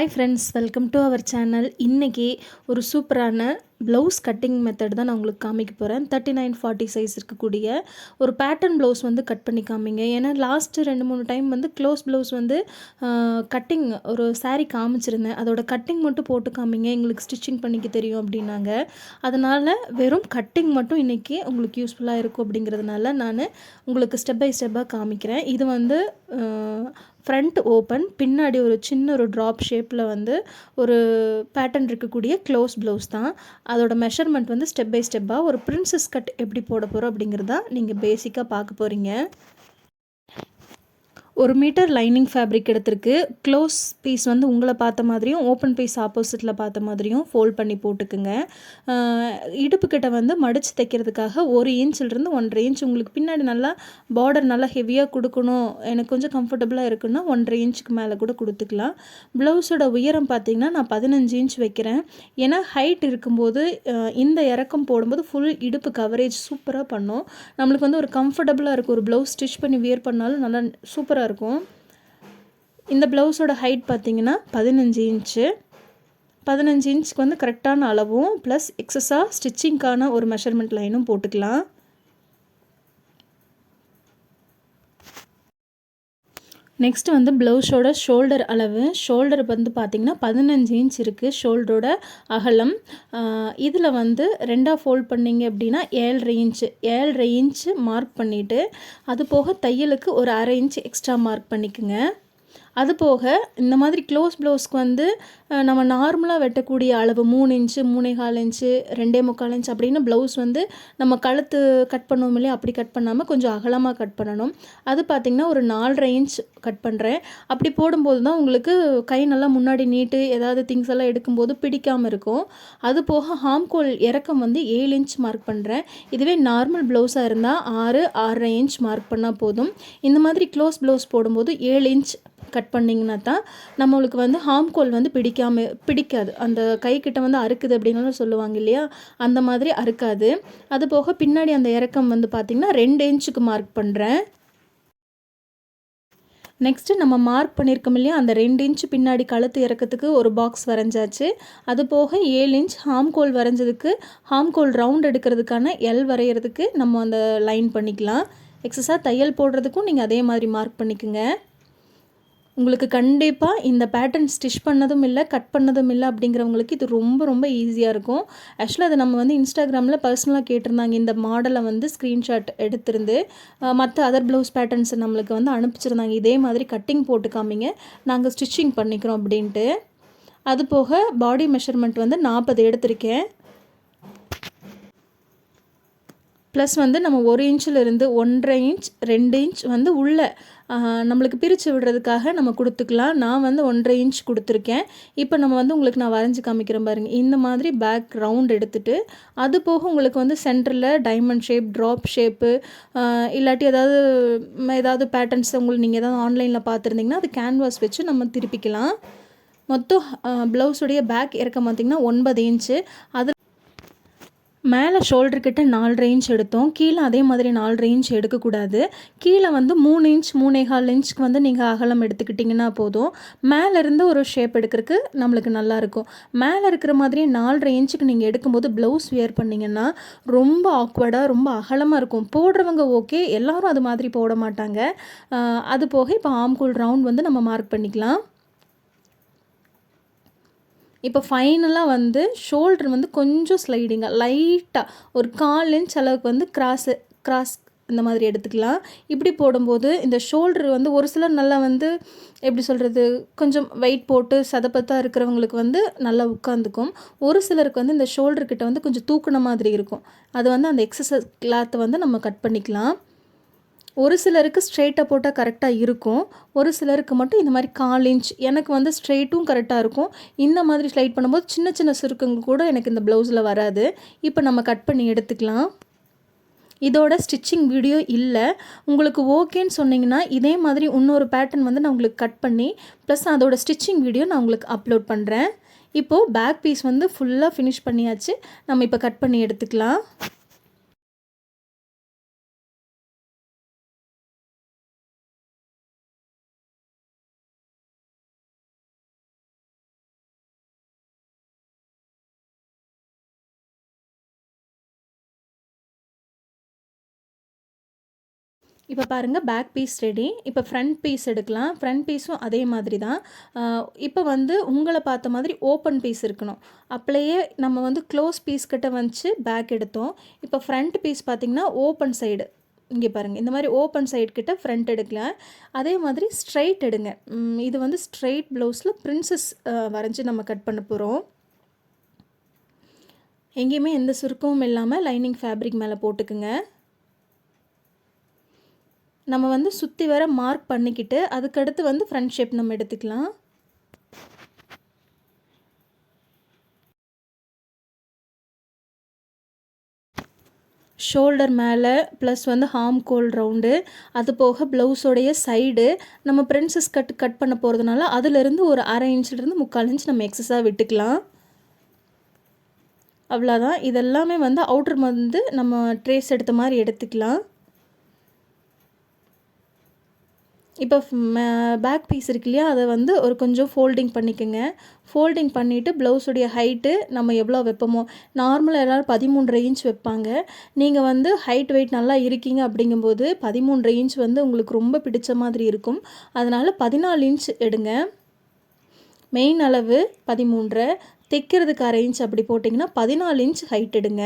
Hi friends, welcome to our channel. இன்றைக்கி ஒரு சூப்பரான ப்ளவுஸ் கட்டிங் மெத்தட் தான் நான் உங்களுக்கு காமிக்க போகிறேன். 39-40 சைஸ் இருக்கக்கூடிய ஒரு பேட்டர்ன் ப்ளவுஸ் வந்து கட் பண்ணி காமிங்க. ஏன்னா லாஸ்ட்டு 2-3 டைம் வந்து க்ளோஸ் ப்ளவுஸ் வந்து கட்டிங் ஒரு saree காமிச்சிருந்தேன். அதோட கட்டிங் மட்டும் போட்டு காமிங்க, எங்களுக்கு ஸ்டிச்சிங் பண்ணிக்க தெரியும் அப்படின்னாங்க. அதனால் வெறும் கட்டிங் மட்டும் இன்றைக்கி உங்களுக்கு யூஸ்ஃபுல்லாக இருக்கும் அப்படிங்கிறதுனால நான் உங்களுக்கு ஸ்டெப் பை ஸ்டெப்பாக காமிக்கிறேன். இது வந்து ஃப்ரண்ட் ஓப்பன், பின்னாடி ஒரு சின்ன ஒரு ட்ராப் ஷேப்பில் வந்து ஒரு பேட்டர்ன் இருக்கக்கூடிய க்ளோஸ் ப்ளவுஸ் தான். அதோட மெஷர்மெண்ட் வந்து ஸ்டெப் பை ஸ்டெப்பாக ஒரு பிரின்சஸ் கட் எப்படி போட போகிறோம் அப்படிங்கிறதா நீங்கள் பேசிக்காக பார்க்க போகிறீங்க. 1 மீட்டர் லைனிங் ஃபேப்ரிக் எடுத்திருக்கு. க்ளோஸ் பீஸ் வந்து உங்களை பார்த்த மாதிரியும் ஓப்பன் பீஸ் ஆப்போசிட்டில் பார்த்த மாதிரியும் ஃபோல்ட் பண்ணி போட்டுக்குங்க. இடுப்புக்கிட்ட வந்து மடித்து தைக்கிறதுக்காக 1 இன்ச்சிலிருந்து 1.5 இன்ச் உங்களுக்கு பின்னாடி நல்லா பார்டர் நல்லா ஹெவியாக கொடுக்கணும், எனக்கு கொஞ்சம் கம்ஃபர்டபுளாக இருக்குன்னா 1.5 இன்ச்சுக்கு மேலே கூட கொடுத்துக்கலாம். ப்ளவுஸோட உயரம் பார்த்திங்கன்னா நான் 15 இன்ச் வைக்கிறேன். ஏன்னா ஹைட் இருக்கும்போது இந்த இறக்கம் போடும்போது ஃபுல் இடுப்பு கவரேஜ் சூப்பராக பண்ணும். நம்மளுக்கு வந்து ஒரு கம்ஃபர்டபுளாக இருக்கும். ஒரு ப்ளவுஸ் ஸ்டிச் பண்ணி வியர் பண்ணாலும் நல்லா சூப்பராக இருக்கும். இந்த ப்ளவுஸோட ஹைட் பார்த்திங்கன்னா 15 இன்ச்சு. 15 இன்ச்சுக்கு வந்து கரெக்டான அளவும் ப்ளஸ் எக்ஸஸாக ஸ்டிச்சிங்க்கான ஒரு மெஷர்மெண்ட் லைனும் போட்டுக்கலாம். நெக்ஸ்ட்டு வந்து ப்ளவுஸோட ஷோல்டர் அளவு. ஷோல்டர் வந்து பார்த்திங்கன்னா 15 இன்ச் இருக்குது ஷோல்டரோட அகலம். இதில் வந்து 2ஆக ஃபோல்ட் பண்ணிங்க அப்படின்னா 7.5 இன்ச்சு மார்க் பண்ணிவிட்டு, அது போக தையலுக்கு ஒரு 1/2 இன்ச் எக்ஸ்ட்ரா மார்க் பண்ணிக்கோங்க. அது போக இந்த மாதிரி க்ளோஸ் ப்ளவுஸ்க்கு வந்து நம்ம நார்மலாக வெட்டக்கூடிய அளவு 3 இன்ச்சு, 3.25 இன்ச்சு, 2.25 இன்ச் அப்படின்னு ப்ளவுஸ் வந்து நம்ம கழுத்து கட் பண்ணுவோம் இல்லையா, அப்படி கட் பண்ணாமல் கொஞ்சம் அகலமாக கட் பண்ணணும். அது பார்த்திங்கன்னா ஒரு 4.5 இன்ச் கட் பண்ணுறேன். அப்படி போடும்போது தான் உங்களுக்கு கை நல்லா முன்னாடி நீட்டு ஏதாவது திங்ஸ் எல்லாம் எடுக்கும்போது பிடிக்காமல் இருக்கும். அது போக ஹாம்கோல் இறக்கம் வந்து 7 இன்ச் மார்க் பண்ணுறேன். இதுவே நார்மல் ப்ளவுஸாக இருந்தால் 6-6.5 இன்ச் மார்க் பண்ணால் போதும். இந்த மாதிரி க்ளோஸ் ப்ளவுஸ் போடும்போது 7 இன்ச் கட் பண்ணிங்கன்னா தான் நம்மளுக்கு வந்து ஹாம்கோல் வந்து பிடிக்காது. அந்த கைக்கிட்ட வந்து அறுக்குது அப்படின்னு சொல்லுவாங்க இல்லையா, அந்த மாதிரி அறுக்காது. அது போக பின்னாடி அந்த இறக்கம் வந்து பார்த்திங்கன்னா 2 இன்ச்சுக்கு மார்க் பண்ணுறேன். நெக்ஸ்ட்டு நம்ம மார்க் பண்ணியிருக்கோம் இல்லையா, அந்த 2 இன்ச் பின்னாடி கழுத்து இறக்கத்துக்கு ஒரு பாக்ஸ் வரைஞ்சாச்சு. அது போக 7 இன்ச் ஹாம்கோல் வரைஞ்சதுக்கு, ஹாம்கோல் ரவுண்ட் எடுக்கிறதுக்கான எல் வரைகிறதுக்கு நம்ம அந்த லைன் பண்ணிக்கலாம். எக்ஸஸாக தையல் போடுறதுக்கும் நீங்கள் அதே மாதிரி மார்க் பண்ணிக்கோங்க. உங்களுக்கு கண்டிப்பாக இந்த பேட்டர்ன் ஸ்டிச் பண்ணதும் இல்லை, கட் பண்ணதும் இல்லை அப்படிங்கிறவங்களுக்கு இது ரொம்ப ரொம்ப ஈஸியாக இருக்கும். ஆக்சுவலாக அதை நம்ம வந்து இன்ஸ்டாகிராமில் பர்சனலாக கேட்டிருந்தாங்க. இந்த மாடலை வந்து ஸ்க்ரீன்ஷாட் எடுத்திருந்து மற்ற அதர் ப்ளவுஸ் பேட்டர்ன்ஸ் நம்மளுக்கு வந்து அனுப்பிச்சிருந்தாங்க. இதே மாதிரி கட்டிங் போட்டு காமிங்க, நாங்கள் ஸ்டிச்சிங் பண்ணிக்கிறோம் அப்படின்ட்டு. அது போக பாடி மெஷர்மெண்ட் வந்து 40 எடுத்திருக்கேன். ப்ளஸ் வந்து நம்ம 1 இன்ச்சிலிருந்து 1.5 இன்ச் 2 இன்ச் வந்து உள்ளே நம்மளுக்கு பிரித்து விடுறதுக்காக நம்ம கொடுத்துக்கலாம். நான் வந்து 1.5 இன்ச் கொடுத்துருக்கேன். இப்போ நம்ம வந்து உங்களுக்கு நான் வரைஞ்சி காமிக்கிறேன் பாருங்கள். இந்த மாதிரி பேக் ரவுண்ட் எடுத்துகிட்டு, அது போக உங்களுக்கு வந்து சென்டரில் டைமண்ட் ஷேப், ட்ராப் ஷேப்பு, இல்லாட்டி ஏதாவது பேட்டர்ன்ஸ் உங்களுக்கு நீங்கள் ஏதாவது ஆன்லைனில் பார்த்துருந்தீங்கன்னா அது கேன்வாஸ் வச்சு நம்ம திருப்பிக்கலாம். மொத்தம் ப்ளவுஸுடைய பேக் இறக்கம் பார்த்திங்கன்னா 9 இன்ச்சு. அது மேலே ஷோல்டர்கிட்ட 4.5 இன்ச் எடுத்தோம். கீழே அதே மாதிரி 4.5 இன்ச் எடுக்கக்கூடாது. கீழே வந்து 3 இன்ச் 3.25 இன்ச்சுக்கு வந்து நீங்கள் அகலம் எடுத்துக்கிட்டிங்கன்னா போதும். மேலேருந்து ஒரு ஷேப் எடுக்கிறதுக்கு நம்மளுக்கு நல்லாயிருக்கும். மேலே இருக்கிற மாதிரி 4.5 இன்ச்சுக்கு நீங்கள் எடுக்கும்போது ப்ளவுஸ் வியர் பண்ணிங்கன்னா ரொம்ப ஆக்வர்டாக ரொம்ப அகலமாக இருக்கும். போடுறவங்க ஓகே, எல்லோரும் அது மாதிரி போட மாட்டாங்க. அது போக இப்போ ஆம்கோல் ரவுண்ட் வந்து நம்ம மார்க் பண்ணிக்கலாம். இப்போ ஃபைனலாக வந்து ஷோல்டர் வந்து கொஞ்சம் ஸ்லைடிங்காக லைட்டாக ஒரு 1/4 இன்ச் அளவுக்கு வந்து கிராஸ் இந்த மாதிரி எடுத்துக்கலாம். இப்படி போடும்போது இந்த ஷோல்டர் வந்து ஒரு சிலர் நல்லா வந்து எப்படி சொல்கிறது, கொஞ்சம் வெயிட் போட்டு சதப்பத்தாக இருக்கிறவங்களுக்கு வந்து நல்லா உட்காந்துக்கும். ஒரு சிலருக்கு வந்து இந்த ஷோல்டர்கிட்ட வந்து கொஞ்சம் தூக்குன மாதிரி இருக்கும். அது வந்து அந்த எக்ஸஸ் கிளாத்தை வந்து நம்ம கட் பண்ணிக்கலாம். ஒரு சிலருக்கு ஸ்ட்ரெயிட்டாக போட்டால் கரெக்டாக இருக்கும். ஒரு சிலருக்கு மட்டும் இந்த மாதிரி 1/4 இன்ச், எனக்கு வந்து ஸ்ட்ரெயிட்டும் கரெக்டாக இருக்கும். இந்த மாதிரி ஸ்லைட் பண்ணும்போது சின்ன சின்ன சுருக்கங்கள் கூட எனக்கு இந்த ப்ளவுஸில் வராது. இப்போ நம்ம கட் பண்ணி எடுத்துக்கலாம். இதோட ஸ்டிச்சிங் வீடியோ இல்லை. உங்களுக்கு ஓகேன்னு சொன்னிங்கன்னா இதே மாதிரி இன்னொரு பேட்டர்ன் வந்து நான் உங்களுக்கு கட் பண்ணி ப்ளஸ் அதோட ஸ்டிச்சிங் வீடியோ நான் உங்களுக்கு அப்லோட் பண்ணுறேன். இப்போது பேக் பீஸ் வந்து ஃபுல்லாக ஃபினிஷ் பண்ணியாச்சு. நம்ம இப்போ கட் பண்ணி எடுத்துக்கலாம். இப்போ பாருங்கள் பேக் பீஸ் ரெடி. இப்போ ஃப்ரண்ட் பீஸ் எடுக்கலாம். ஃப்ரண்ட் பீஸும் அதே மாதிரி தான். இப்போ வந்து உங்களை பார்த்த மாதிரி ஓப்பன் பீஸ் இருக்கணும். அப்படியே நம்ம வந்து க்ளோஸ் பீஸ் கிட்ட வச்சு பேக் எடுத்தோம். இப்போ ஃப்ரண்ட் பீஸ் பார்த்திங்கன்னா ஓப்பன் சைடு இங்கே பாருங்கள், இந்த மாதிரி ஓப்பன் சைடு கிட்ட ஃப்ரண்ட் எடுக்கலாம். அதே மாதிரி ஸ்ட்ரைட் எடுங்க. இது வந்து ஸ்ட்ரைட் ப்ளவுஸில் பிரின்சஸ் வரைஞ்சி நம்ம கட் பண்ண போகிறோம். எங்கேயுமே எந்த சுருக்கமும் இல்லாமல் லைனிங் ஃபேப்ரிக் மேலே போட்டுக்குங்க. நம்ம வந்து சுற்றி வர மார்க் பண்ணிக்கிட்டு அதுக்கடுத்து வந்து ஃப்ரண்ட் ஷேப் நம்ம எடுத்துக்கலாம். ஷோல்டர் மேலே ப்ளஸ் வந்து ஹார்ம் கோல் ரவுண்டு, அது போக ப்ளவுஸோடைய சைடு நம்ம பிரின்சஸ் கட் பண்ண போகிறதுனால அதிலிருந்து ஒரு 1/2 இன்ச்சிலிருந்து 3/4 இன்ச் நம்ம எக்ஸஸாக விட்டுக்கலாம். அவ்வளோதான். இதெல்லாமே வந்து அவுட்ரு வந்து நம்ம ட்ரேஸ் எடுத்த மாதிரி எடுத்துக்கலாம். இப்போ பேக் பீஸ் இருக்கு இல்லையா, அதை வந்து ஒரு கொஞ்சம் ஃபோல்டிங் பண்ணிக்கோங்க. ஃபோல்டிங் பண்ணிவிட்டு ப்ளவுஸுடைய ஹைட்டு நம்ம எவ்வளோ வைப்போமோ, நார்மலாக எல்லோரும் 13.5 இன்ச் வைப்பாங்க. நீங்கள் வந்து ஹைட் வெயிட் நல்லா இருக்கீங்க அப்படிங்கும்போது 13.5 இன்ச் வந்து உங்களுக்கு ரொம்ப பிடிச்ச மாதிரி இருக்கும். அதனால் 14 இன்ச் எடுங்க. மெயின் அளவு 13, தைக்கிறதுக்கு 1/2 இன்ச் அப்படி போட்டிங்கன்னா 14 இன்ச் ஹைட் எடுங்க.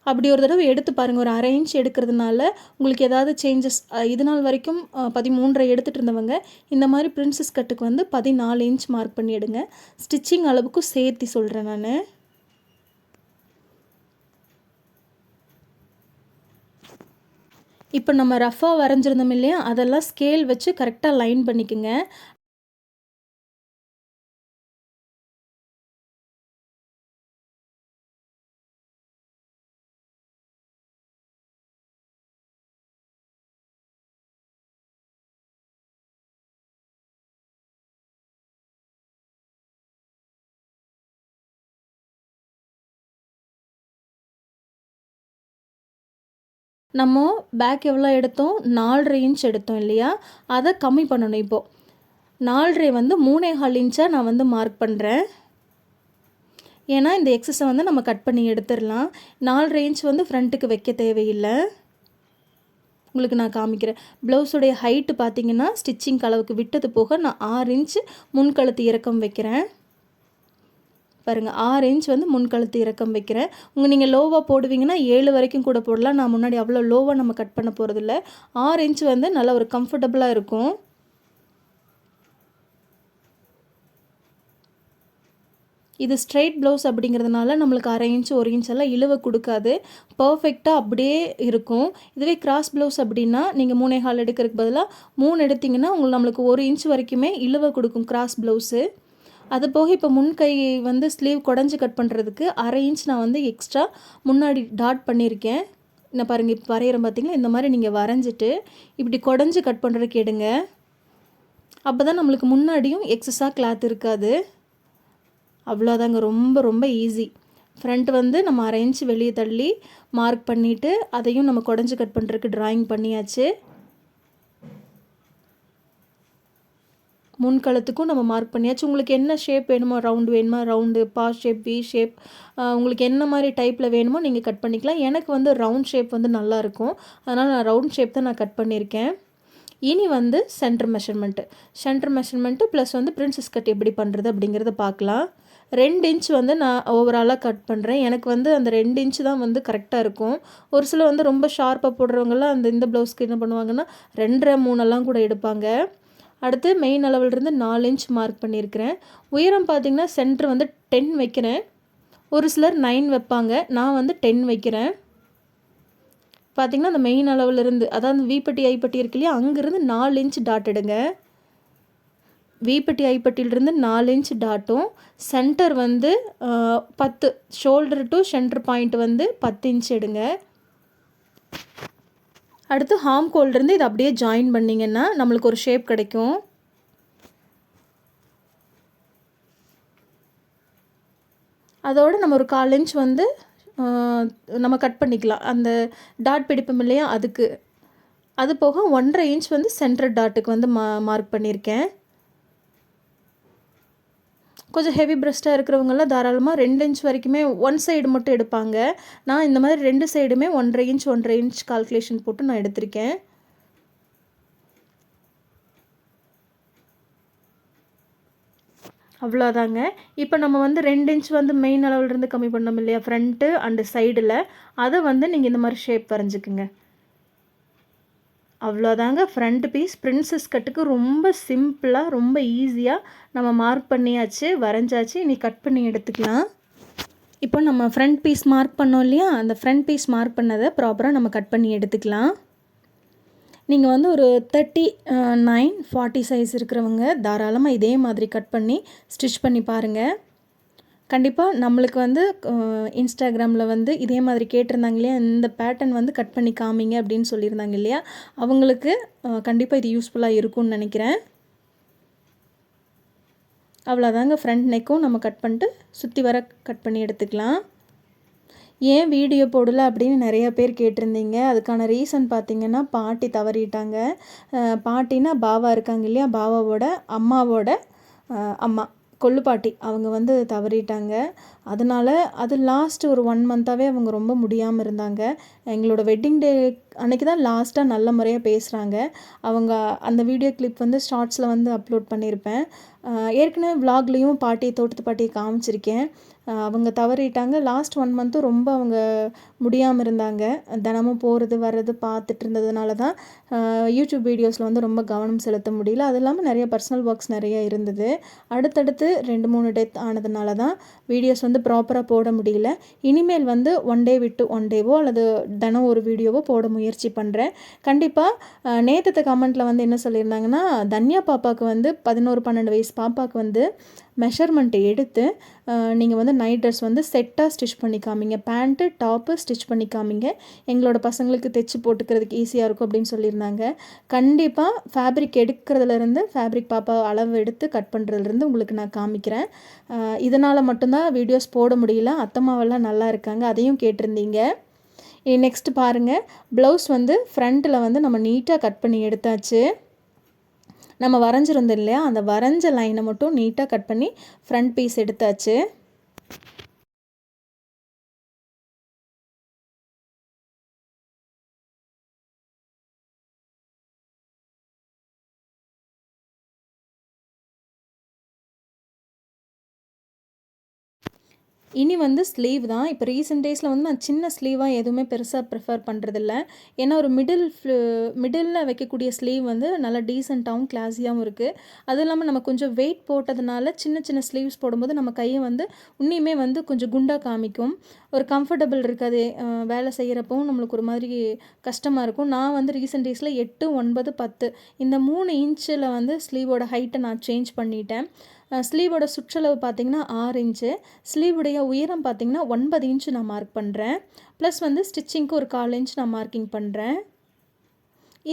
அப்படி ஒரு தடவை எடுத்து பாருங்கள். ஒரு 1/2 இன்ச் எடுக்கிறதுனால உங்களுக்கு ஏதாவது சேஞ்சஸ், இது நாள் வரைக்கும் 13 எடுத்துகிட்டு இருந்தவங்க இந்த மாதிரி பிரின்சஸ் கட்டுக்கு வந்து 14 இன்ச் மார்க் பண்ணி எடுங்க. ஸ்டிச்சிங் அளவுக்கும் சேர்த்து சொல்கிறேன் நான். இப்போ நம்ம ரஃபாக வரைஞ்சிருந்தோம் இல்லையா, அதெல்லாம் ஸ்கேல் வச்சு கரெக்டாக லைன் பண்ணிக்கோங்க. நம்ம பேக் எவ்வளோ எடுத்தோம், 4.5 இன்ச் எடுத்தோம் இல்லையா, அதை கம்மி பண்ணணும். இப்போது 4.5 வந்து 3.25 இன்ச்சாக நான் வந்து மார்க் பண்ணுறேன். ஏன்னா இந்த எக்ஸஸை வந்து நம்ம கட் பண்ணி எடுத்துடலாம். 4.5 இன்ச் வந்து ஃப்ரண்ட்டுக்கு வைக்க தேவையில்லை. உங்களுக்கு நான் காமிக்கிறேன். ப்ளவுஸுடைய ஹைட்டு பார்த்திங்கன்னா ஸ்டிச்சிங் அளவுக்கு விட்டது போக நான் 6 இன்ச் முன்கழுத்து இறக்கம் வைக்கிறேன். பாருங்கள், 6 இன்ச் வந்து முன்கழுத்து இறக்கம் வைக்கிறேன். நீங்கள் லோவாக போடுவீங்கன்னா 7 வரைக்கும் கூட போடலாம். நான் முன்னாடி அவ்வளோ லோவாக நம்ம கட் பண்ண போகிறதில்ல. 6 இன்ச் வந்து நல்லா ஒரு கம்ஃபர்டபுளாக இருக்கும். இது ஸ்ட்ரெயிட் ப்ளவுஸ் அப்படிங்கிறதுனால நம்மளுக்கு 1/2 இன்ச் 1 இன்ச் எல்லாம் இழுவை கொடுக்காது. பர்ஃபெக்டாக அப்படியே இருக்கும். இதுவே கிராஸ் ப்ளவுஸ் அப்படின்னா நீங்கள் 3.25 எடுக்கிறதுக்கு பதிலாக 3 எடுத்திங்கன்னா நம்மளுக்கு 1 இன்ச் வரைக்குமே இழுவை கொடுக்கும் கிராஸ் ப்ளவுஸு. அது போக இப்போ முன்கை வந்து ஸ்லீவ் குடஞ்சி கட் பண்ணுறதுக்கு 1/2 இன்ச் நான் வந்து எக்ஸ்ட்ரா முன்னாடி டாட் பண்ணியிருக்கேன். நான் பாருங்கள், இப்போ வரைகிறேன் பார்த்திங்களா, இந்த மாதிரி நீங்கள் வரைஞ்சிட்டு இப்படி குடஞ்சி கட் பண்ணுறதுக்கு எடுங்க. அப்போ தான் நம்மளுக்கு முன்னாடியும் எக்ஸஸாக கிளாத் இருக்காது. அவ்வளோதாங்க, ரொம்ப ரொம்ப ஈஸி. ஃப்ரண்ட் வந்து நம்ம 1/2 இன்ச் வெளியே தள்ளி மார்க் பண்ணிவிட்டு அதையும் நம்ம குடஞ்சி கட் பண்ணுறதுக்கு ட்ராயிங் பண்ணியாச்சு. முன்கழுத்துக்கும் நம்ம மார்க் பண்ணியாச்சு. உங்களுக்கு என்ன ஷேப் வேணுமோ, ரவுண்டு வேணுமா ரவுண்டு, பா ஷேப், வி ஷேப், உங்களுக்கு என்ன மாதிரி டைப்பில் வேணுமோ நீங்கள் கட் பண்ணிக்கலாம். எனக்கு வந்து ரவுண்ட் ஷேப் வந்து நல்லாயிருக்கும், அதனால் நான் ரவுண்ட் ஷேப் தான் நான் கட் பண்ணியிருக்கேன். இனி வந்து சென்டர் மெஷர்மெண்ட்டு ப்ளஸ் வந்து பிரின்சஸ் கட் எப்படி பண்ணுறது அப்படிங்கிறத பார்க்கலாம். 2 இன்ச் வந்து நான் ஓவராலாக கட் பண்ணுறேன். எனக்கு வந்து அந்த 2 இன்ச் தான் வந்து கரெக்டாக இருக்கும். ஒரு சில வந்து ரொம்ப ஷார்ப்பாக போடுறவங்கலாம் இந்த ப்ளவுஸ்க்கு என்ன பண்ணுவாங்கன்னா 2.5 3 கூட எடுப்பாங்க. அடுத்து மெயின் அளவிலிருந்து 4 இன்ச் மார்க் பண்ணியிருக்கிறேன். உயரம் பார்த்திங்கன்னா சென்டர் வந்து 10 வைக்கிறேன். ஒரு சிலர் 9 வைப்பாங்க, நான் வந்து 10 வைக்கிறேன். பார்த்திங்கன்னா அந்த மெயின் அளவிலிருந்து, அதாவது வீப்பட்டி ஐப்பட்டி இருக்கு இல்லையா, அங்கேருந்து 4 இன்ச் டாட் எடுங்க. வீப்பட்டி ஐப்பட்டியிலிருந்து 4 இன்ச் டாட்டும், சென்டர் வந்து 10, ஷோல்டர் டு சென்டர் பாயிண்ட் வந்து 10 இன்ச் எடுங்க. அடுத்து ஹார்ம் கோல்லேருந்து இதை அப்படியே ஜாயின் பண்ணிங்கன்னா நம்மளுக்கு ஒரு ஷேப் கிடைக்கும். அதோடு நம்ம ஒரு 1/4 இன்ச் வந்து நம்ம கட் பண்ணிக்கலாம். அந்த டாட் பிடிப்போம் இல்லையா, அதுக்கு. அது போக 1.5 இன்ச் வந்து சென்டர் டாட்டுக்கு வந்து மார்க் பண்ணியிருக்கேன். கொஞ்சம் ஹெவி ப்ரெஸ்ட்டாக இருக்கிறவங்களாம் தாராளமாக 2 இன்ச் வரைக்குமே ஒன் சைடு மட்டும் எடுப்பாங்க. நான் இந்த மாதிரி 2 சைடுமே 1.5 இன்ச் 1.5 இன்ச் கால்குலேஷன் போட்டு நான் எடுத்திருக்கேன். அவ்வளோதாங்க. இப்போ நம்ம வந்து 2 இன்ச் வந்து மெயின் அளவுலேருந்து கம்மி பண்ணோம் இல்லையா? ஃப்ரண்ட்டு அண்டு சைடில். அதை வந்து நீங்கள் இந்த மாதிரி ஷேப் வரைஞ்சிக்குங்க. அவ்வளோதாங்க ஃப்ரண்ட் பீஸ். பிரின்சஸ் கட்டுக்கு ரொம்ப சிம்பிளாக ரொம்ப ஈஸியாக நம்ம மார்க் பண்ணியாச்சு, வரைஞ்சாச்சு. இனி கட் பண்ணி எடுத்துக்கலாம். இப்போ நம்ம ஃப்ரண்ட் பீஸ் மார்க் பண்ணோம் இல்லையா? அந்த ஃப்ரண்ட் பீஸ் மார்க் பண்ணதை ப்ராப்பராக நம்ம கட் பண்ணி எடுத்துக்கலாம். நீங்கள் வந்து ஒரு 39, 40 சைஸ் இருக்கிறவங்க தாராளமாக இதே மாதிரி கட் பண்ணி ஸ்டிச் பண்ணி பாருங்கள். கண்டிப்பாக நம்மளுக்கு வந்து இன்ஸ்டாகிராமில் வந்து இதே மாதிரி கேட்டிருந்தாங்க இல்லையா? இந்த பேட்டர்ன் வந்து கட் பண்ணி காமிங்க அப்படின்னு சொல்லியிருந்தாங்க இல்லையா? அவங்களுக்கு கண்டிப்பாக இது யூஸ்ஃபுல்லாக இருக்கும்னு நினைக்கிறேன். அவ்வளோதாங்க, ஃப்ரண்ட் நெக்கும் நம்ம கட் பண்ணிட்டு சுற்றி வர கட் பண்ணி எடுத்துக்கலாம். ஏன் வீடியோ போடலை அப்படின்னு நிறைய பேர் கேட்டிருந்தீங்க. அதுக்கான ரீசன் பார்த்திங்கன்னா, பாட்டி தவறிட்டாங்க. பாட்டினா பாவா இருக்காங்க இல்லையா? பாவாவோட அம்மாவோட அம்மா கொள்ளு பாட்டி அவங்க வந்து தவறிட்டாங்க. அதனால் அது லாஸ்ட் ஒரு 1 மந்த்தாகவே அவங்க ரொம்ப முடியாமல் இருந்தாங்க. எங்களோட வெட்டிங் டே அன்றைக்கி தான் லாஸ்ட்டாக நல்ல முறையாக பேசுகிறாங்க. அவங்க அந்த வீடியோ கிளிப் வந்து ஷார்ட்ஸில் வந்து அப்லோட் பண்ணியிருப்பேன். ஏற்கனவே விலாக்லேயும் தோட்டத்து பாட்டியை காமிச்சிருக்கேன். அவங்க தவறிட்டாங்க. லாஸ்ட் 1 மந்த்தும் ரொம்ப அவங்க முடியாமல் இருந்தாங்க. தினமும் போகிறது வர்றது பார்த்துட்டு இருந்ததுனால தான் யூடியூப் வீடியோஸில் வந்து ரொம்ப கவனம் செலுத்த முடியல. அது இல்லாமல் நிறைய பர்சனல் ஒர்க்ஸ் நிறைய இருந்தது. அடுத்தடுத்து 2-3 டெத் ஆனதுனால தான் வீடியோஸ் வந்து ப்ராப்பராக போட முடியல. இனிமேல் வந்து 1 டே விட்டு 1 டேவோ அல்லது தினம் ஒரு வீடியோவோ போட முயற்சி பண்ணுறேன். கண்டிப்பாக நேற்று கமெண்ட்டில் வந்து என்ன சொல்லியிருந்தாங்கன்னா, தன்யா பாப்பாவுக்கு வந்து 11-12 வயசு பாப்பாவுக்கு வந்து மெஷர்மெண்ட்டை எடுத்து நீங்கள் வந்து நைட் ட்ரெஸ் வந்து செட்டாக ஸ்டிச் பண்ணி காமிங்க. பேண்ட்டு டாப்பு ஸ்டிச் பண்ணி காமிங்க. எங்களோட பசங்களுக்கு தைச்சி போட்டுக்கிறதுக்கு ஈஸியாக இருக்கும் அப்படின்னு சொல்லியிருந்தாங்க. கண்டிப்பாக ஃபேப்ரிக் எடுக்கிறதுலேருந்து ஃபேப்ரிக் பாப்பா அளவு எடுத்து கட் பண்ணுறதுலேருந்து உங்களுக்கு நான் காமிக்கிறேன். இதனால் மட்டும்தான் வீடியோஸ் போட முடியல. அத்தம்மாவெல்லாம் நல்லா இருக்காங்க, அதையும் கேட்டிருந்தீங்க. நெக்ஸ்ட் பாருங்கள், ப்ளவுஸ் வந்து ஃப்ரண்ட்டில் வந்து நம்ம நீட்டாக கட் பண்ணி எடுத்தாச்சு. நம்ம வரைஞ்சிருந்தோம் இல்லையா? அந்த வரைஞ்ச லைனை மட்டும் நீட்டாக கட் பண்ணி ஃப்ரண்ட் பீஸ் எடுத்தாச்சு. இனி வந்து ஸ்லீவ் தான். இப்போ ரீசெண்ட் டேஸில் வந்து நான் சின்ன ஸ்லீவாக எதுவுமே பெருசாக ப்ரிஃபர் பண்ணுறதில்ல. ஏன்னா ஒரு மிடிலில் வைக்கக்கூடிய ஸ்லீவ் வந்து நல்லா டீசெண்டாகவும் கிளாஸியாகவும் இருக்குது. அதுவும் இல்லாமல் நம்ம கொஞ்சம் வெயிட் போட்டதுனால சின்ன சின்ன ஸ்லீவ்ஸ் போடும்போது நம்ம கையை வந்து உன்னியுமே வந்து கொஞ்சம் குண்டாக காமிக்கும். ஒரு கம்ஃபர்டபுள் இருக்காது. வேலை செய்கிறப்பவும் நம்மளுக்கு ஒரு மாதிரி கஷ்டமாக இருக்கும். நான் வந்து ரீசெண்ட் டேஸில் 8, 9, 10 இந்த 3 இன்ச்சில் வந்து ஸ்லீவோட ஹைட்டை நான் சேஞ்ச் பண்ணிட்டேன். ஸ்லீவோட சுற்றளவு பார்த்திங்கன்னா 6 இன்ச்சு. ஸ்லீவுடைய உயரம் பார்த்திங்கன்னா 9 இன்ச்சு நான் மார்க் பண்ணுறேன். ப்ளஸ் வந்து ஸ்டிச்சிங்க்கு ஒரு 1/4 இன்ச் நான் மார்க்கிங் பண்ணுறேன்.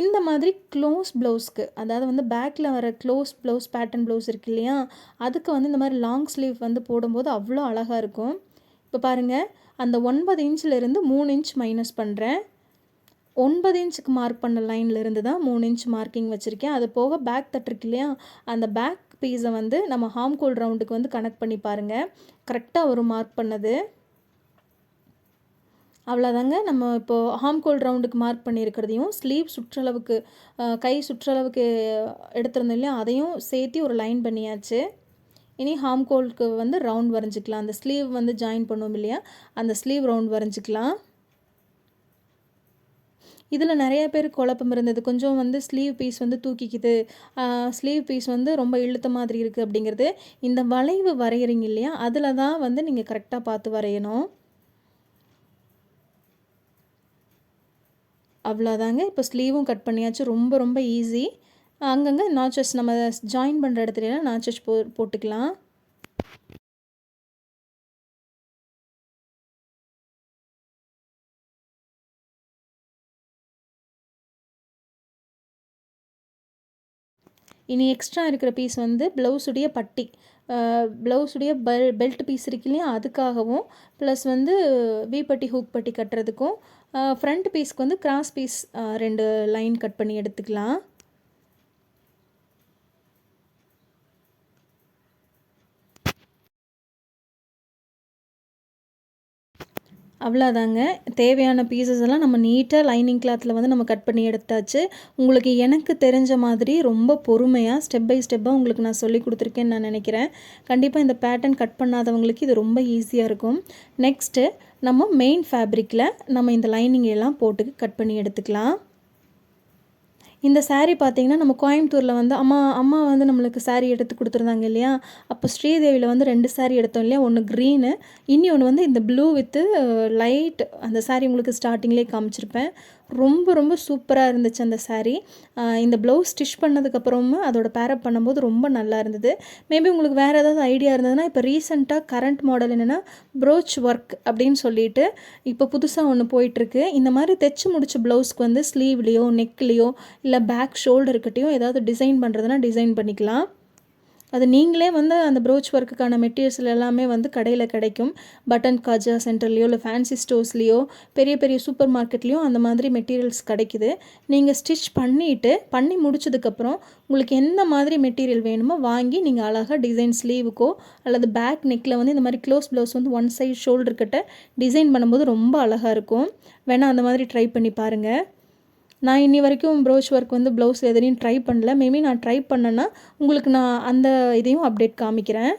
இந்த மாதிரி க்ளோஸ் ப்ளவுஸ்க்கு, அதாவது வந்து பேக்கில் வர க்ளோஸ் ப்ளவுஸ் பேட்டர்ன் ப்ளவுஸ் இருக்கு இல்லையா? அதுக்கு வந்து இந்த மாதிரி லாங் ஸ்லீவ் வந்து போடும்போது அவ்வளோ அழகாக இருக்கும். இப்போ பாருங்கள், அந்த 9 இன்ச்சிலேருந்து 3 இன்ச் மைனஸ் பண்ணுறேன். 9 இன்ச்சுக்கு மார்க் பண்ண லைன்லேருந்து தான் 3 இன்ச் மார்க்கிங் வச்சுருக்கேன். அது போக பேக் தட்டிருக்கு இல்லையா? அந்த பேக் பீஸை வந்து நம்ம ஹார்ம்கோல் ரவுண்டுக்கு வந்து கனெக்ட் பண்ணி பாருங்கள். கரெக்டாக ஒரு மார்க் பண்ணது. அவ்வளோதாங்க. நம்ம இப்போது ஹார்ம்கோல் ரவுண்டுக்கு மார்க் பண்ணியிருக்கிறதையும் ஸ்லீவ் சுற்றளவுக்கு கை சுற்றளவுக்கு எடுத்திருந்தோம் இல்லையா? அதையும் சேர்த்து ஒரு லைன் பண்ணியாச்சு. இனி ஹார்ம்கோலுக்கு வந்து ரவுண்ட் வரைஞ்சிக்கலாம். அந்த ஸ்லீவ் வந்து ஜாயின் பண்ணுவோம் இல்லையா? அந்த ஸ்லீவ் ரவுண்ட் வரைஞ்சிக்கலாம். இதில் நிறைய பேருக்கு குழப்பம் இருந்தது. கொஞ்சம் வந்து ஸ்லீவ் பீஸ் வந்து தூக்கிக்குது, ஸ்லீவ் பீஸ் வந்து ரொம்ப இழுத்த மாதிரி இருக்குது அப்படிங்கிறது. இந்த வளைவு வரைகிறீங்க இல்லையா? அதில் தான் வந்து நீங்கள் கரெக்டாக பார்த்து வரையணும். அவ்வளோதாங்க. இப்போ ஸ்லீவும் கட் பண்ணியாச்சு. ரொம்ப ரொம்ப ஈஸி. அங்கங்கே நாச்சஸ் நம்ம ஜாயின் பண்ணுற இடத்துலலாம் நாச்சஸ் போட்டுக்கலாம். இனி எக்ஸ்ட்ரா இருக்கிற பீஸ் வந்து ப்ளவுஸுடைய பட்டி, ப்ளவுஸுடைய பெல்ட் பீஸ் இருக்கு இல்லையா? அதுக்காகவும், ப்ளஸ் வந்து வீப்பட்டி ஹூக் பட்டி கட்டுறதுக்கும், ஃப்ரண்ட் பீஸ்க்கு வந்து கிராஸ் பீஸ் 2 லைன் கட் பண்ணி எடுத்துக்கலாம். அவ்வளோதாங்க. தேவையான பீசஸ் எல்லாம் நம்ம நீட்டாக லைனிங் கிளாத்தில் வந்து நம்ம கட் பண்ணி எடுத்தாச்சு. உங்களுக்கு எனக்கு தெரிஞ்ச மாதிரி ரொம்ப பொறுமையாக ஸ்டெப் பை ஸ்டெப்பாக உங்களுக்கு நான் சொல்லிக் கொடுத்துருக்கேன்னு நான் நினைக்கிறேன். கண்டிப்பாக இந்த பேட்டர்ன் கட் பண்ணாதவங்களுக்கு இது ரொம்ப ஈஸியாக இருக்கும். நெக்ஸ்ட்டு நம்ம மெயின் ஃபேப்ரிக்கில் நம்ம இந்த லைனிங் எல்லாம் போட்டு கட் பண்ணி எடுத்துக்கலாம். இந்த சாரீ பார்த்திங்கன்னா நம்ம கோயம்புத்தூரில் வந்து அம்மா வந்து நம்மளுக்கு சாரீ எடுத்து கொடுத்துருந்தாங்க இல்லையா, அப்போ ஸ்ரீதேவியில் வந்து 2 சாரீ எடுத்தோம் இல்லையா, ஒன்று க்ரீனு, இன்னொன்று வந்து இந்த ப்ளூ வித்து லைட். அந்த சாரீ உங்களுக்கு ஸ்டார்டிங்லேயே காமிச்சிருப்பேன். ரொம்ப ரொம்ப சூப்பராக இருந்துச்சு அந்த சாரீ. இந்த ப்ளவுஸ் ஸ்டிச் பண்ணதுக்கப்புறமும் அதோட பேரப் பண்ணும்போது ரொம்ப நல்லா இருந்தது. மேபி உங்களுக்கு வேறு ஏதாவது ஐடியா இருந்ததுன்னா, இப்போ ரீசெண்டாக கரண்ட் மாடல் என்னென்னா ப்ரோச் ஒர்க் அப்படின்னு சொல்லிட்டு இப்போ புதுசாக ஒன்று போயிட்டுருக்கு. இந்த மாதிரி தைச்சு முடிச்ச ப்ளவுஸ்க்கு வந்து ஸ்லீவ்லேயோ நெக்லேயோ இல்லை பேக் ஷோல்டருக்கிட்டையும் ஏதாவது டிசைன் பண்ணுறதுனா டிசைன் பண்ணிக்கலாம். அது நீங்களே வந்து அந்த ப்ரோச் ஒர்க்குக்கான மெட்டீரியல்ஸ் எல்லாமே வந்து கடையில் கிடைக்கும். பட்டன் காஜா சென்டர்லேயோ இல்லை ஃபேன்சி ஸ்டோர்ஸ்லேயோ பெரிய பெரிய சூப்பர் மார்க்கெட்லேயும் அந்த மாதிரி மெட்டீரியல்ஸ் கிடைக்குது. நீங்கள் ஸ்டிச் பண்ணி முடிச்சதுக்கப்புறம் உங்களுக்கு எந்த மாதிரி மெட்டீரியல் வேணுமோ வாங்கி நீங்கள் அழகாக டிசைன் ஸ்லீவுக்கோ அல்லது பேக் நெக்கில் வந்து இந்த மாதிரி க்ளோஸ் ப்ளவுஸ் வந்து ஒன் சைட் ஷோல்டர்கிட்ட டிசைன் பண்ணும்போது ரொம்ப அழகாக இருக்கும். வேணால் அந்த மாதிரி ட்ரை பண்ணி பாருங்கள். நான் இன்னி வரைக்கும் ப்ரோச் ஒர்க் வந்து ப்ளவுஸ் எதுலையும் ட்ரை பண்ணல. மேபி நான் ட்ரை பண்ணேன்னா உங்களுக்கு நான் அந்த இதையும் அப்டேட் காமிக்கிறேன்.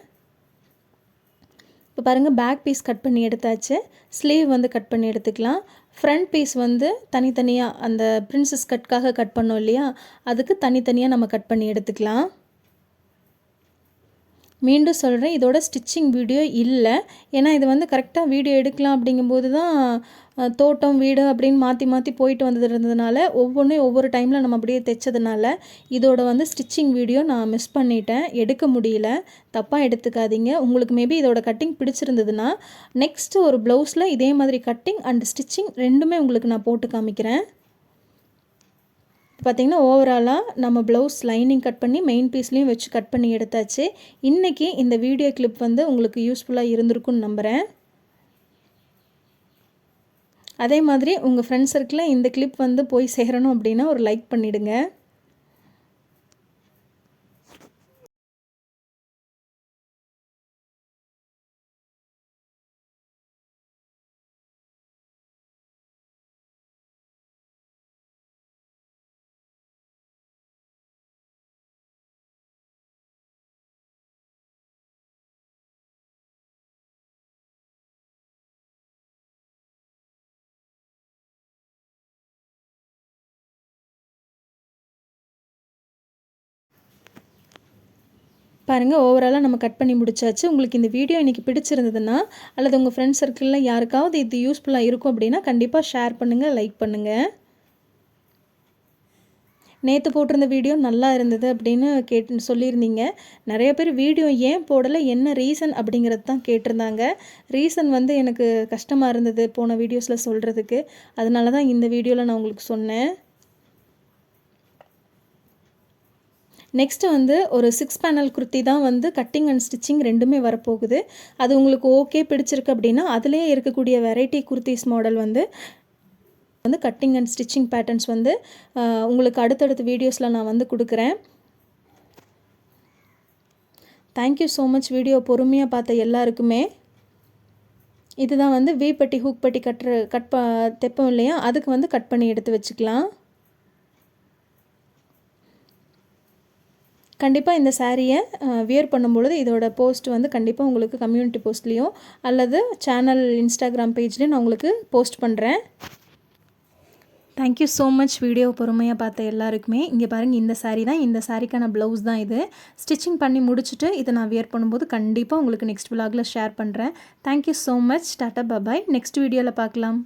இப்போ பாருங்கள், பேக் பீஸ் கட் பண்ணி எடுத்தாச்சு. ஸ்லீவ் வந்து கட் பண்ணி எடுத்துக்கலாம். ஃப்ரண்ட் பீஸ் வந்து தனித்தனியாக அந்த பிரின்சஸ் கட்காக கட் பண்ணோம் இல்லையா, அதுக்கு தனித்தனியாக நம்ம கட் பண்ணி எடுத்துக்கலாம். மீண்டும் சொல்கிறேன், இதோட ஸ்டிச்சிங் வீடியோ இல்லை. ஏன்னா இது வந்து கரெக்டாக வீடியோ எடுக்கலாம் அப்படிங்கும்போது தான் தோட்டம் வீடு அப்படின்னு மாற்றி மாற்றி போயிட்டு இருந்ததுனால ஒவ்வொன்றும் ஒவ்வொரு டைமில் நம்ம அப்படியே தைச்சதுனால இதோட வந்து ஸ்டிச்சிங் வீடியோ நான் மிஸ் பண்ணிட்டேன், எடுக்க முடியல. தப்பாக எடுத்துக்காதீங்க. உங்களுக்கு மேபி இதோட கட்டிங் பிடிச்சிருந்ததுன்னா நெக்ஸ்ட்டு ஒரு ப்ளவுஸில் இதே மாதிரி கட்டிங் அண்ட் ஸ்டிச்சிங் ரெண்டுமே உங்களுக்கு நான் போட்டு காமிக்கிறேன். பார்த்திங்கன்னா ஓவராலாக நம்ம ப்ளவுஸ் லைனிங் கட் பண்ணி மெயின் பீஸ்லேயும் வச்சு கட் பண்ணி எடுத்தாச்சு. இன்றைக்கி இந்த வீடியோ கிளிப் வந்து உங்களுக்கு யூஸ்ஃபுல்லாக இருந்திருக்குன்னு நம்புகிறேன். அதே மாதிரி உங்கள் ஃப்ரெண்ட்ஸ் சர்க்கிளில் இந்த கிளிப் வந்து போய் சேரணும் அப்படின்னா ஒரு லைக் பண்ணிவிடுங்க. பாருங்கள், ஓவராலாக நம்ம கட் பண்ணி முடிச்சாச்சு. உங்களுக்கு இந்த வீடியோ இன்றைக்கி பிடிச்சிருந்ததுன்னா அல்லது உங்கள் ஃப்ரெண்ட்ஸ் சர்க்கிளில் யாருக்காவது இது யூஸ்ஃபுல்லாக இருக்கும் அப்படின்னா கண்டிப்பாக ஷேர் பண்ணுங்கள், லைக் பண்ணுங்கள். நேற்று போட்டிருந்த வீடியோ நல்லா இருந்தது அப்படின்னு சொல்லியிருந்தீங்க. நிறைய பேர் வீடியோ ஏன் போடலை, என்ன ரீசன் அப்படிங்கிறது தான் கேட்டிருந்தாங்க. ரீசன் வந்து எனக்கு கஷ்டமாக இருந்தது போன வீடியோஸில் சொல்கிறதுக்கு. அதனால தான் இந்த வீடியோவில் நான் உங்களுக்கு சொன்னேன். நெக்ஸ்ட்டு வந்து ஒரு 6 பேனல் குர்த்தி தான் வந்து கட்டிங் அண்ட் ஸ்டிச்சிங் ரெண்டுமே வரப்போகுது. அது உங்களுக்கு ஓகே பிடிச்சிருக்கு அப்படின்னா அதிலேயே இருக்கக்கூடிய வெரைட்டி குர்த்திஸ் மாடல் வந்து கட்டிங் அண்ட் ஸ்டிச்சிங் பேட்டர்ன்ஸ் வந்து உங்களுக்கு அடுத்தடுத்த வீடியோஸில் நான் வந்து கொடுக்குறேன். Thank you so much. வீடியோ பொறுமையாக பார்த்த எல்லாருக்குமே. இதுதான் வந்து வீப்பட்டி ஹூக் பட்டி தைப்போம் இல்லையா, அதுக்கு வந்து கட் பண்ணி எடுத்து வச்சுக்கலாம். கண்டிப்பாக இந்த சாரியை வியர் பண்ணும்பொழுது இதோட போஸ்ட் வந்து கண்டிப்பாக உங்களுக்கு கம்யூனிட்டி போஸ்ட்லேயும் அல்லது சேனல் இன்ஸ்டாகிராம் பேஜ்லேயும் நான் உங்களுக்கு போஸ்ட் பண்ணுறேன். Thank you so much. வீடியோ பொறுமையாக பார்த்த எல்லாருக்குமே. இங்கே பாருங்கள், இந்த சாரீ தான், இந்த சாரீக்கான ப்ளவுஸ் தான் இது. ஸ்டிச்சிங் பண்ணி முடிச்சுட்டு இதை நான் வியர் பண்ணும்போது கண்டிப்பாக உங்களுக்கு நெக்ஸ்ட் விலாகில் ஷேர் பண்ணுறேன். Thank you so much. Tata bye bye. Next வீடியோவில் பார்க்கலாம்.